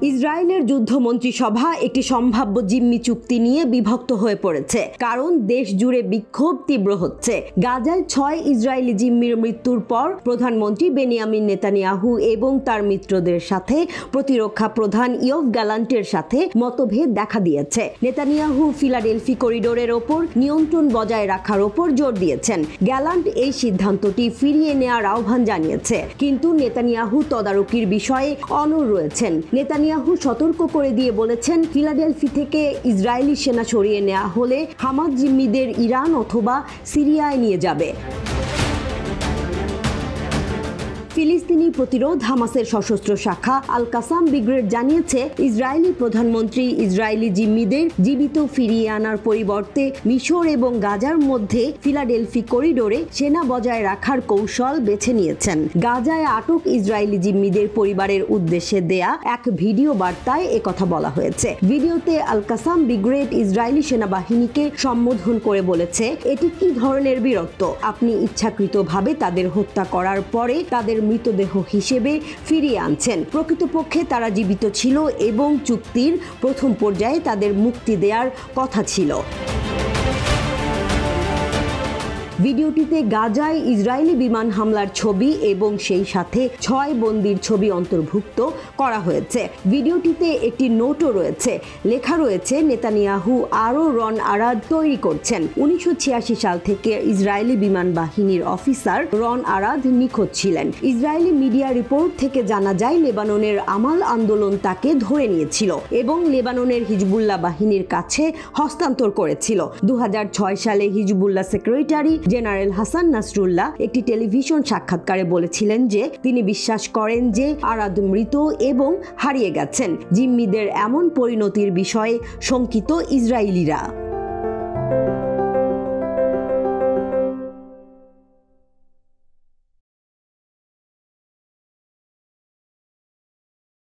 ইসরায়েলের যুদ্ধ মন্ত্রিসভা একটি সম্ভাব্য জিম্মি চুক্তি নিয়ে বিভক্ত হয়ে পড়েছে, কারণ দেশ জুড়ে বিক্ষোভ তীব্র হচ্ছে। গাজায় 6 ইসরায়েলি জিম্মির মৃত্যুর পর প্রধানমন্ত্রী বেনিয়ামিন নেতানিয়াহু এবং তার মিত্রদের সাথে প্রতিরক্ষা প্রধান ইয়োভ গ্যালান্টের সাথে মতভেদ দেখা দিয়েছে। নেতানিয়াহু ফিলাডেলফি করিডোরের ওপর নিয়ন্ত্রণ বজায় রাখার ওপর জোর দিয়েছেন। গ্যালান্ট এই সিদ্ধান্তটি ফিরিয়ে নেওয়ার আহ্বান জানিয়েছে, কিন্তু নেতানিয়াহু তদারকির বিষয়ে অনড় রয়েছেন। নেতানিয়াহু সতর্ক করে দিয়ে বলেছেন, ফিলাডেলফি থেকে ইসরায়েলি সেনা সরিয়ে নেওয়া হলে হামাস জিম্মিদের ইরান অথবা সিরিয়ায় নিয়ে যাবে। ফিলিস্তিনি প্রতিরোধ হামাসের সশস্ত্র শাখা আল কাসাম ব্রিগেড জানিয়েছে, ইসরায়েলি প্রধানমন্ত্রী ইসরায়েলি জিম্মিদের জীবিত ফিরিয়ে আনার পরিবর্তে মিশর এবং গাজার মধ্যে ফিলাডেলফি করিডোরে সেনা বজায় রাখার কৌশল বেছে নিয়েছেন। গাজায় আটক ইসরায়েলি জিম্মিদের পরিবারের উদ্দেশ্যে দেয়া এক ভিডিও বার্তায় একথা বলা হয়েছে। ভিডিওতে আল কাসাম ব্রিগেড ইসরায়েলি সেনাবাহিনীকে সম্বোধন করে বলেছে, এটি কি ধরনের বীরত্ব? আপনি ইচ্ছাকৃতভাবে তাদের হত্যা করার পরে তাদের মৃতদেহ হিসেবে ফিরিয়ে আনছেন। প্রকৃতপক্ষে তারা জীবিত ছিল এবং চুক্তির প্রথম পর্যায়ে তাদের মুক্তি দেওয়ার কথা ছিল। ভিডিওটিতে গাজায় ইসরায়েলি বিমান হামলার ছবি এবং সেই সাথে 6 বন্দীর ছবি অন্তর্ভুক্ত করা হয়েছে। ভিডিওটিতে একটি নোটও রয়েছে, লেখা রয়েছে, নেতানিয়াহু আরও রন আরাদ তৈরি করছেন। 1986 সাল থেকে ইসরায়েলি বিমান বাহিনীর অফিসার রন আরাদ নিখোঁজ ছিলেন। ইসরায়েলি মিডিয়া রিপোর্ট থেকে জানা যায়, লেবাননের আমাল আন্দোলন তাকে ধরে নিয়েছিল এবং লেবাননের হিজবুল্লাহ বাহিনীর কাছে হস্তান্তর করেছিল। 2006 সালে Hezbollah secretary general Hasan Nasrullah একটি টেলিভিশন সাক্ষাৎকারে বলেছিলেন যে তিনি বিশ্বাস করেন যে আরাদ মৃত এবং হারিয়ে গেছেন। জিম্মিদের এমন পরিণতির বিষয়ে শঙ্কিত ইসরায়েলিরা।